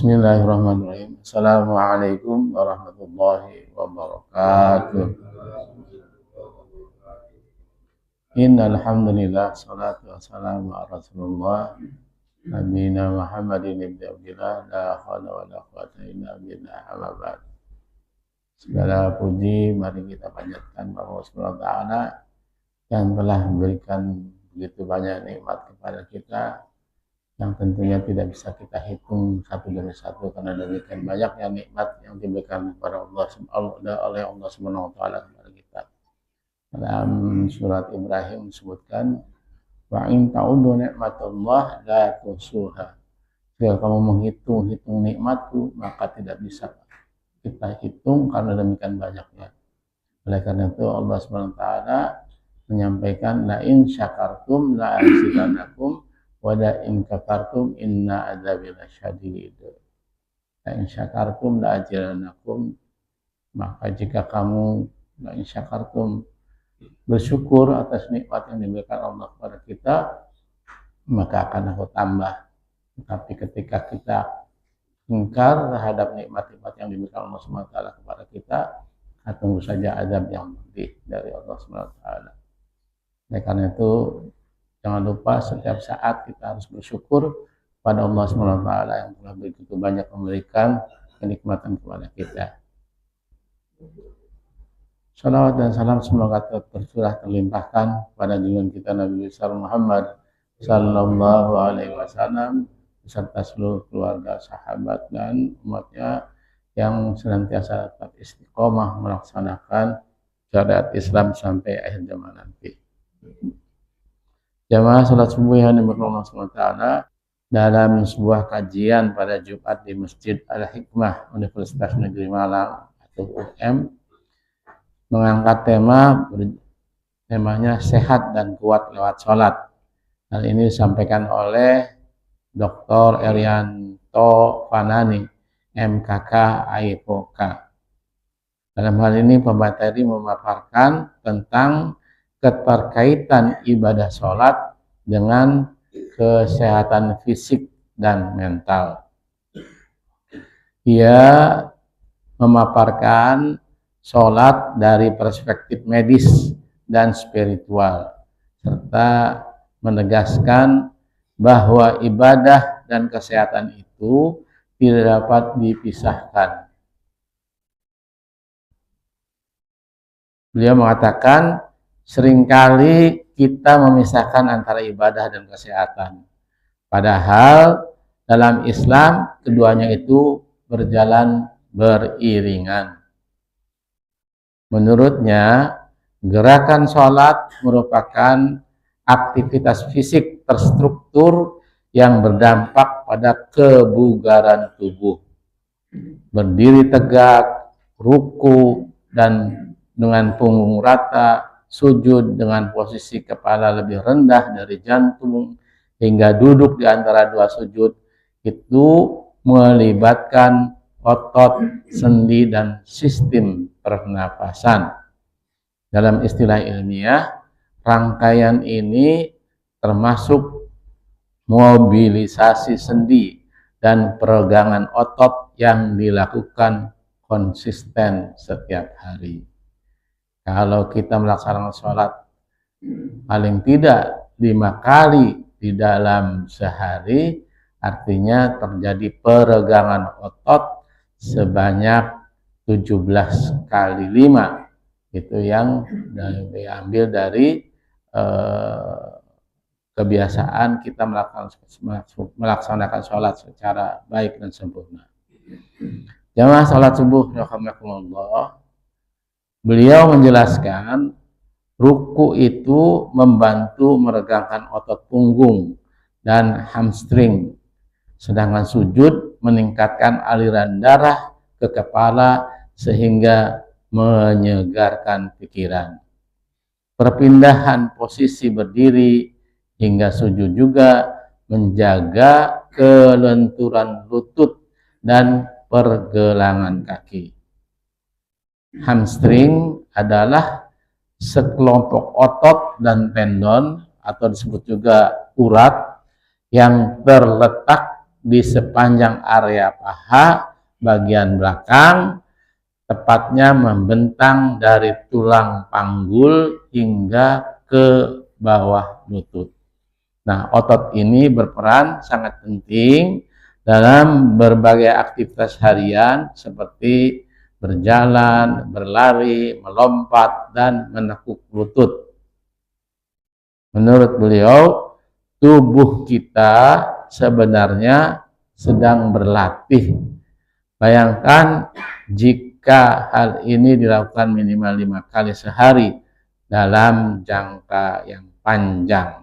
Bismillahirrahmanirrahim. Assalamualaikum warahmatullahi wabarakatuh. Innal hamdalillah salatu wassalamu ala Rasulullah nabiyina Muhammadin ibn Abdillah la haula wala quwwata illa billah amma ba'd. Segala puji mari kita panjatkan kepada Allah Subhanahu wa taala yang telah memberikan begitu banyak nikmat kepada kita yang tentunya tidak bisa kita hitung satu demi satu karena demikian banyaknya nikmat yang diberikan kepada oleh Allah Subhanahu wa taala kepada kita. Dalam surat Ibrahim disebutkan wa in ta'uddu ni'matallah la tuhsuha. Jika kamu menghitung nikmatku maka tidak bisa kita hitung karena demikian banyaknya. Oleh karena itu Allah Subhanahu wa taala menyampaikan la in syakartum la azidannakum wa la in kafartum inna adzabi lasyadid. La in syakartum la azidannakum, maka jika kamu la in syakartum bersyukur atas nikmat yang diberikan Allah kepada kita, maka akan aku tambah. Tapi ketika kita ingkar terhadap nikmat-nikmat yang diberikan Allah Subhanahu wa taala kepada kita, tunggu saja azab yang pedih dari Allah Subhanahu wa taala. Oleh karena itu jangan lupa setiap saat kita harus bersyukur pada Allah Subhanahu wa taala yang telah begitu banyak memberikan kenikmatan kepada kita. Salawat dan salam semoga tercurah terlimpahkan pada junjungan kita Nabi besar Muhammad sallallahu alaihi wasallam beserta seluruh keluarga, sahabat dan umatnya yang senantiasa tetap istiqomah melaksanakan syariat Islam sampai akhir zaman nanti. Jamaah salat subuh yang diberkahi Allah SWT dalam sebuah kajian pada Jumat di Masjid Al-Hikmah Universitas Negeri Malang atau UM mengangkat temanya sehat dan kuat lewat sholat. Hal ini disampaikan oleh Dr. Erianto Fanani, MKK AIPOK. Dalam hal ini pemateri memaparkan tentang keterkaitan ibadah sholat dengan kesehatan fisik dan mental. Ia memaparkan sholat dari perspektif medis dan spiritual, serta menegaskan bahwa ibadah dan kesehatan itu tidak dapat dipisahkan. Beliau mengatakan, seringkali kita memisahkan antara ibadah dan kesehatan. Padahal dalam Islam keduanya itu berjalan beriringan. Menurutnya, gerakan sholat merupakan aktivitas fisik terstruktur yang berdampak pada kebugaran tubuh. Berdiri tegak, ruku dan dengan punggung rata, sujud dengan posisi kepala lebih rendah dari jantung, hingga duduk di antara dua sujud, itu melibatkan otot, sendi, dan sistem pernapasan. Dalam istilah ilmiah, rangkaian ini termasuk mobilisasi sendi dan peregangan otot yang dilakukan konsisten setiap hari. Kalau kita melaksanakan sholat paling tidak 5 kali di dalam sehari, artinya terjadi peregangan otot sebanyak 17 kali 5. Itu yang diambil dari kebiasaan kita melaksanakan sholat secara baik dan sempurna. Jamaah sholat subuh rahimakumullah, beliau menjelaskan ruku itu membantu meregangkan otot punggung dan hamstring, sedangkan sujud meningkatkan aliran darah ke kepala sehingga menyegarkan pikiran. Perpindahan posisi berdiri hingga sujud juga menjaga kelenturan lutut dan pergelangan kaki. Hamstring adalah sekelompok otot dan tendon atau disebut juga urat yang terletak di sepanjang area paha bagian belakang, tepatnya membentang dari tulang panggul hingga ke bawah lutut. Nah, otot ini berperan sangat penting dalam berbagai aktivitas harian seperti berjalan, berlari, melompat, dan menekuk lutut. Menurut beliau, tubuh kita sebenarnya sedang berlatih. Bayangkan jika hal ini dilakukan minimal 5 kali sehari dalam jangka yang panjang.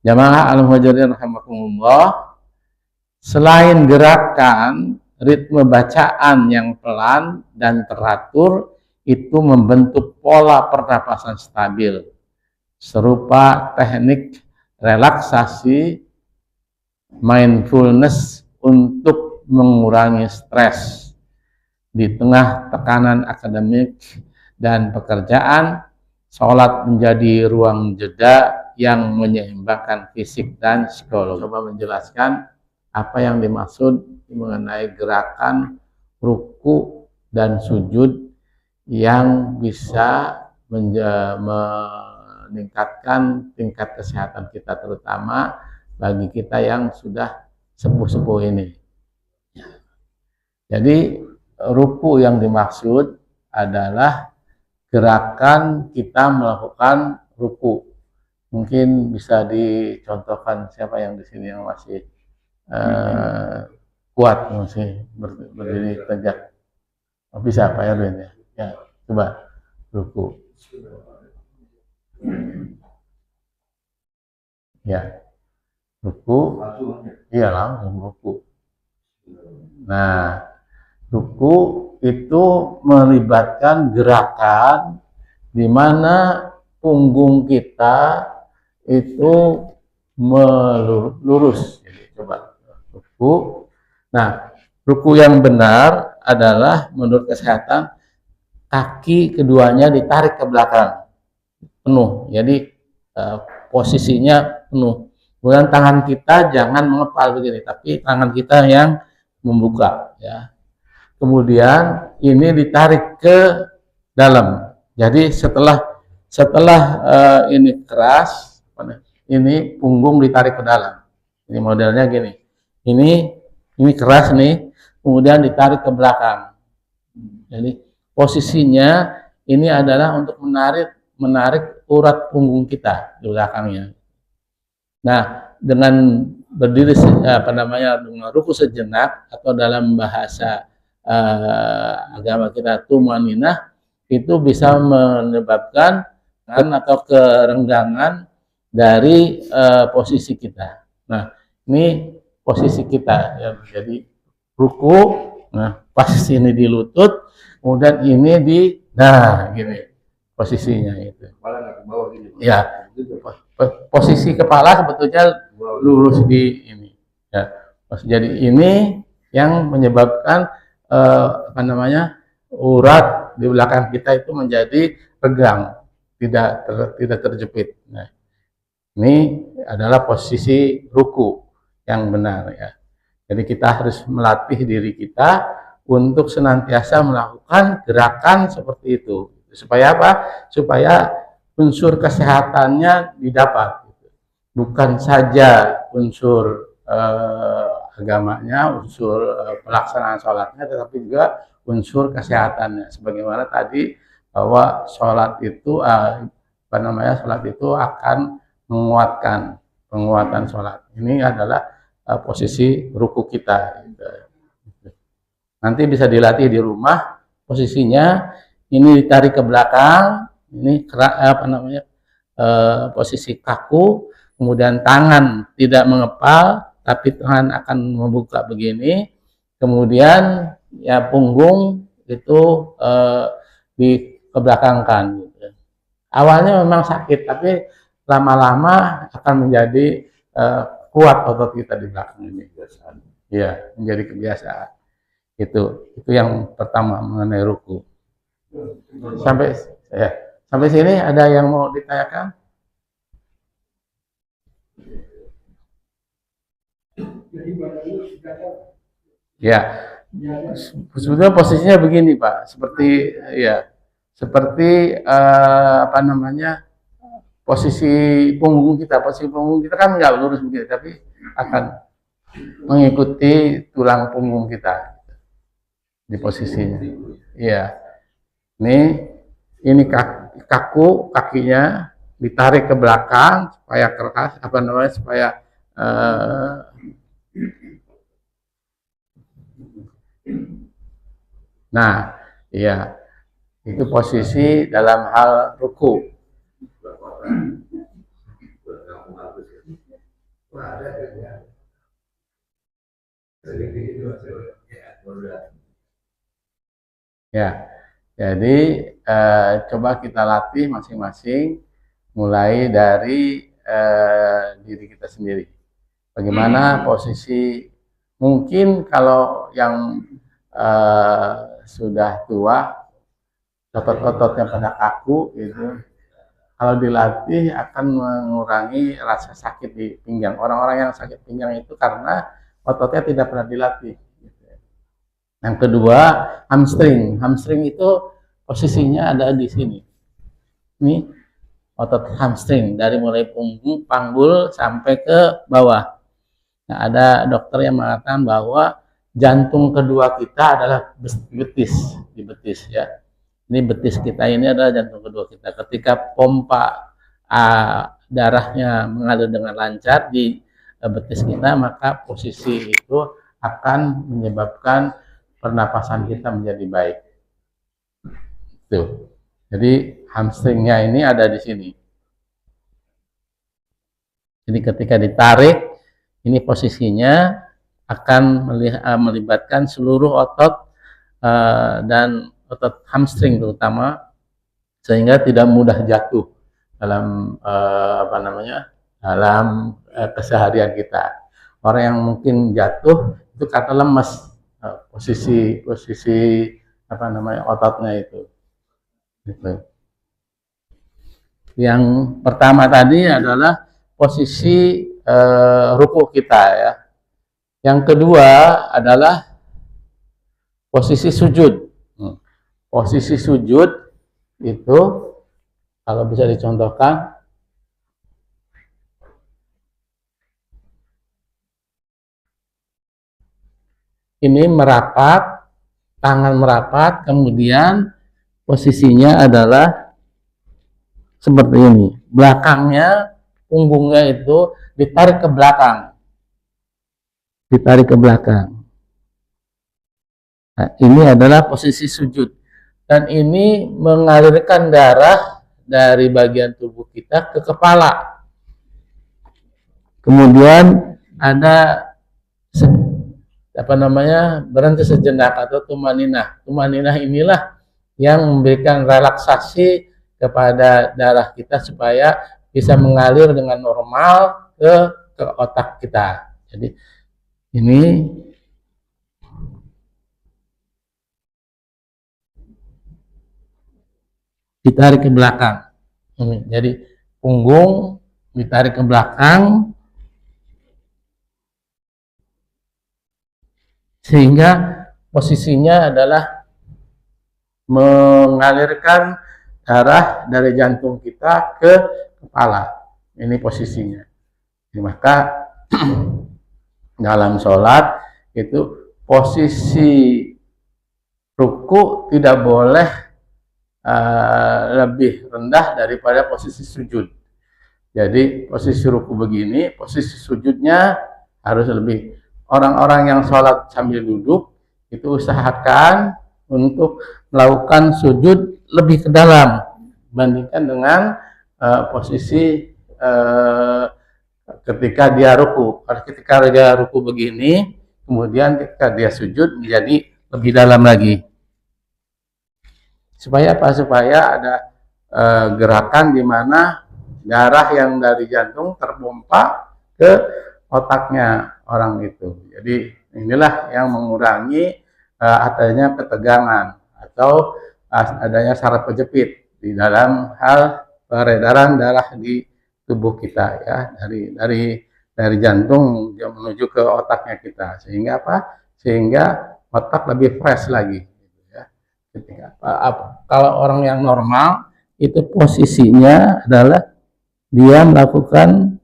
Jamaah al-muhajirin rahimakumullah, selain gerakan, ritme bacaan yang pelan dan teratur itu membentuk pola pernapasan stabil, serupa teknik relaksasi mindfulness untuk mengurangi stres. Di tengah tekanan akademik dan pekerjaan, sholat menjadi ruang jeda yang menyeimbangkan fisik dan psikologi. Coba menjelaskan apa yang dimaksud mengenai gerakan ruku dan sujud yang bisa meningkatkan tingkat kesehatan kita, terutama bagi kita yang sudah sepuh-sepuh ini. Jadi ruku yang dimaksud adalah gerakan kita melakukan ruku. Mungkin bisa dicontohkan siapa yang di sini yang masih kuat, masih berdiri tegak. Oh, bisa Pak Erwin ya? Ya, coba ruku. Ya, ruku. Iya, langsung ruku. Nah, ruku itu melibatkan gerakan di mana punggung kita itu melurus. Jadi, coba ruku. Nah, ruku yang benar adalah menurut kesehatan kaki keduanya ditarik ke belakang penuh. Jadi posisinya penuh. Kemudian tangan kita jangan mengepal begini, tapi tangan kita yang membuka. Ya. Kemudian ini ditarik ke dalam. Jadi setelah ini keras, ini punggung ditarik ke dalam. Ini modelnya gini. Ini keras nih, kemudian ditarik ke belakang. Jadi posisinya ini adalah untuk menarik urat punggung kita di belakangnya. Nah, dengan berdiri dengan ruku sejenak atau dalam bahasa agama kita tumaninah, itu bisa menyebabkan atau kerenggangan dari posisi kita. Nah, ini posisi kita ya, jadi ruku, nah posisi ini di lutut, kemudian ini di gini posisinya itu. Ya, posisi kepala sebetulnya lurus di ini. Ya, jadi ini yang menyebabkan urat di belakang kita itu menjadi tegang, tidak terjepit. Nah, ini adalah posisi ruku yang benar ya. Jadi kita harus melatih diri kita untuk senantiasa melakukan gerakan seperti itu. Supaya apa? Supaya unsur kesehatannya didapat. Bukan saja unsur agamanya, unsur pelaksanaan sholatnya, tetapi juga unsur kesehatannya. Sebagaimana tadi bahwa sholat itu sholat itu akan menguatkan penguatan sholat. Ini adalah posisi ruku kita. Nanti bisa dilatih di rumah. Posisinya ini ditarik ke belakang, ini posisi kaku, kemudian tangan tidak mengepal, tapi tangan akan membuka begini, kemudian ya punggung itu dikebelakangkan. Awalnya memang sakit, tapi lama-lama akan menjadi kuat otot kita di belakang ini. Ya, menjadi kebiasaan. Itu yang pertama mengenai ruku. Sampai sini ada yang mau ditanyakan? Ya, sebetulnya posisinya begini Pak, seperti ya, seperti apa namanya, posisi punggung kita kan nggak lurus begini, tapi akan mengikuti tulang punggung kita di posisinya. Iya, ini kakinya ditarik ke belakang supaya keras, apa namanya, supaya nah, iya, itu posisi dalam hal ruku. Ya, jadi coba kita latih masing-masing, mulai dari diri kita sendiri. Bagaimana posisi, mungkin kalau yang sudah tua, otot-ototnya pada kaku itu, kalau dilatih akan mengurangi rasa sakit di pinggang. Orang-orang yang sakit pinggang itu karena ototnya tidak pernah dilatih. Yang kedua, hamstring. Hamstring itu posisinya ada di sini. Ini otot hamstring dari mulai punggung, panggul sampai ke bawah. Nah, ada dokter yang mengatakan bahwa jantung kedua kita adalah betis, di betis ya. Ini betis kita ini adalah jantung kedua kita. Ketika pompa darahnya mengalir dengan lancar di betis kita, maka posisi itu akan menyebabkan pernapasan kita menjadi baik. Tuh. Jadi hamstringnya ini ada di sini. Jadi ketika ditarik, ini posisinya akan melibatkan seluruh otot dan otot hamstring terutama, sehingga tidak mudah jatuh dalam apa namanya, dalam keseharian kita. Orang yang mungkin jatuh itu kata lemas, posisi apa namanya, ototnya itu. Gitu. Yang pertama tadi adalah posisi ruku kita ya. Yang kedua adalah posisi sujud. Posisi sujud itu kalau bisa dicontohkan, ini merapat, tangan merapat, kemudian posisinya adalah seperti ini. Belakangnya, punggungnya itu ditarik ke belakang. Ditarik ke belakang. Nah, ini adalah posisi sujud. Dan ini mengalirkan darah dari bagian tubuh kita ke kepala. Kemudian ada apa namanya, berhenti sejenak atau tumaninah. Tumaninah inilah yang memberikan relaksasi kepada darah kita supaya bisa mengalir dengan normal ke otak kita. Jadi ini ditarik ke belakang. Jadi punggung ditarik ke belakang sehingga posisinya adalah mengalirkan darah dari jantung kita ke kepala. Ini posisinya. Maka dalam sholat itu posisi ruku tidak boleh lebih rendah daripada posisi sujud. Jadi posisi ruku begini, posisi sujudnya harus lebih. Orang-orang yang sholat sambil duduk itu usahakan untuk melakukan sujud lebih ke dalam dibandingkan dengan posisi ketika dia ruku. Ketika dia ruku begini, kemudian ketika dia sujud menjadi lebih dalam lagi. Supaya apa? Supaya ada gerakan di mana darah yang dari jantung terpompa ke otaknya orang itu. Jadi inilah yang mengurangi adanya ketegangan atau adanya saraf kejepit di dalam hal peredaran darah di tubuh kita ya, dari jantung menuju ke otaknya kita, sehingga apa? Sehingga otak lebih fresh lagi. Ya. Kalau orang yang normal itu posisinya adalah dia melakukan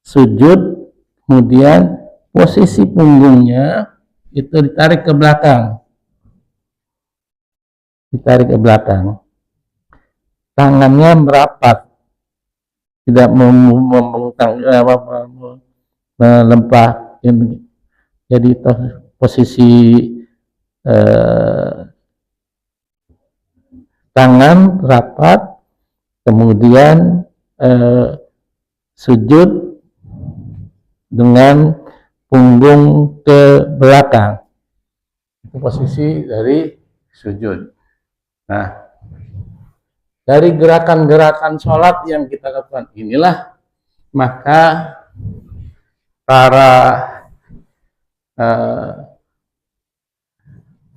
sujud, kemudian posisi punggungnya itu ditarik ke belakang, tangannya merapat, tidak membengkang, melempah. Jadi posisi tangan rapat, kemudian sujud dengan punggung ke belakang. Itu posisi dari sujud. Nah, dari gerakan-gerakan sholat yang kita lakukan inilah maka para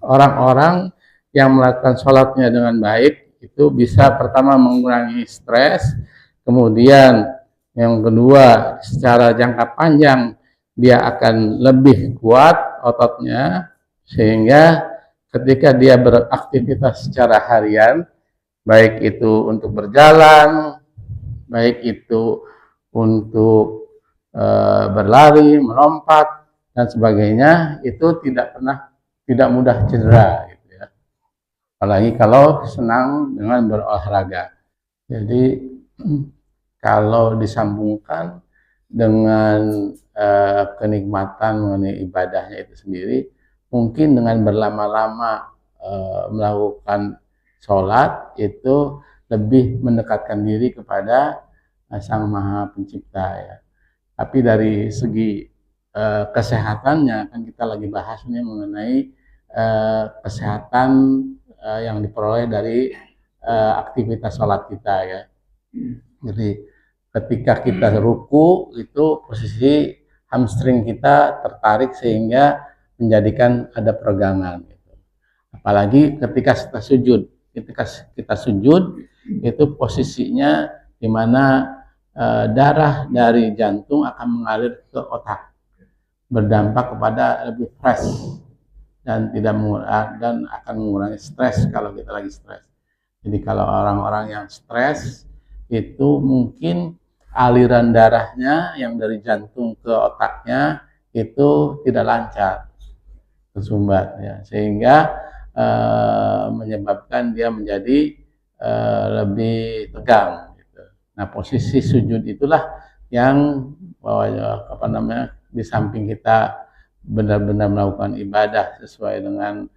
orang-orang yang melakukan sholatnya dengan baik itu bisa pertama mengurangi stres, kemudian yang kedua secara jangka panjang dia akan lebih kuat ototnya, sehingga ketika dia beraktivitas secara harian, baik itu untuk berjalan, baik itu untuk berlari, melompat dan sebagainya, itu tidak mudah cedera, gitu ya. Apalagi kalau senang dengan berolahraga. Jadi kalau disambungkan dengan kenikmatan mengenai ibadahnya itu sendiri, mungkin dengan berlama-lama melakukan sholat itu lebih mendekatkan diri kepada Sang Maha Pencipta, ya. Tapi dari segi kesehatannya, kan kita lagi bahas ini mengenai kesehatan yang diperoleh dari aktivitas sholat kita, ya. Jadi ketika kita ruku itu posisi hamstring kita tertarik sehingga menjadikan ada peregangan. Apalagi ketika kita sujud, itu posisinya di mana darah dari jantung akan mengalir ke otak, berdampak kepada lebih fresh dan akan mengurangi stres kalau kita lagi stres. Jadi kalau orang-orang yang stres itu mungkin aliran darahnya yang dari jantung ke otaknya itu tidak lancar, tersumbat, ya, sehingga menyebabkan dia menjadi lebih tegang. Gitu. Nah, posisi sujud itulah yang di samping kita benar-benar melakukan ibadah sesuai dengan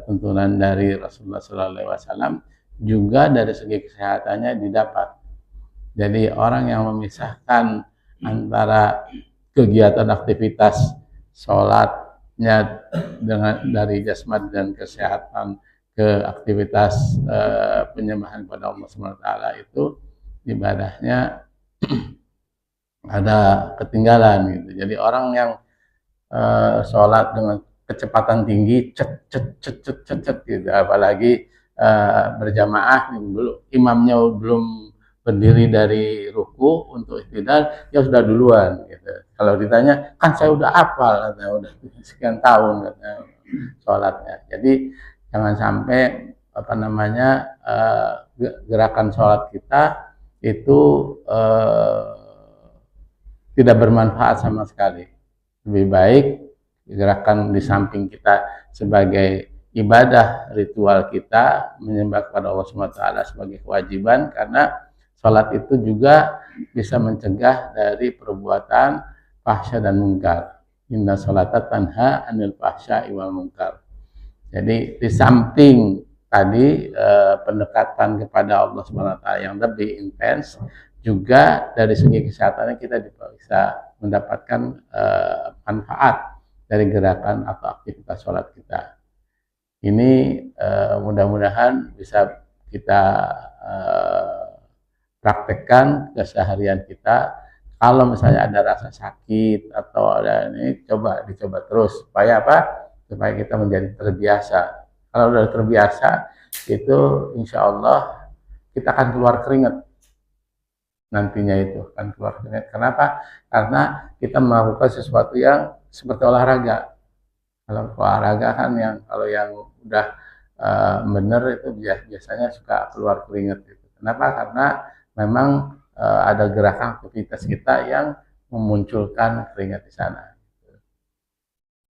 tuntunan dari Rasulullah SAW, juga dari segi kesehatannya didapat. Jadi orang yang memisahkan antara kegiatan aktivitas sholatnya dari jasmani dan kesehatan ke aktivitas penyembahan kepada Allah SWT, itu ibadahnya ada ketinggalan, gitu. Jadi orang yang sholat dengan kecepatan tinggi, cet gitu, apalagi berjamaah, imamnya belum berdiri dari ruku untuk iktidal, ya sudah duluan, gitu. Kalau ditanya, kan saya udah hafal, katanya, udah sekian tahun, katanya, sholatnya. Jadi jangan sampai gerakan sholat kita itu tidak bermanfaat sama sekali. Lebih baik gerakan di samping kita sebagai ibadah ritual kita menyembah kepada Allah SWT sebagai kewajiban, karena sholat itu juga bisa mencegah dari perbuatan fahsya dan munkar. Inna sholata tanha anil fahsya wal munkar. Jadi di samping tadi pendekatan kepada Allah SWT yang lebih intens, juga dari segi kesehatannya kita bisa mendapatkan manfaat dari gerakan atau aktivitas sholat kita. Ini mudah-mudahan bisa kita praktekkan keseharian kita. Kalau misalnya ada rasa sakit atau ada ini, dicoba terus supaya apa? Supaya kita menjadi terbiasa. Kalau sudah terbiasa, itu insya Allah kita akan keluar keringat. nantinya itu akan keluar keringat. Kenapa? Karena kita melakukan sesuatu yang seperti olahraga. Kalau olahraga kan kalau yang udah benar itu biasanya suka keluar keringat gitu. Kenapa? Karena memang ada gerakan aktivitas kita yang memunculkan keringat di sana.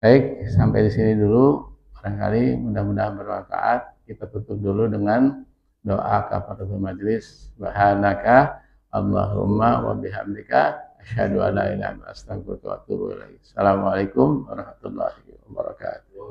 Baik, sampai di sini dulu. Barangkali mudah-mudahan bermanfaat. Kita tutup dulu dengan doa kafaratul majelis. Subhanaka Allahumma wa bihamdika asyhadu an la ilaha illa anta astaghfiruka wa atubu ilaik. Assalamualaikum warahmatullahi wabarakatuh.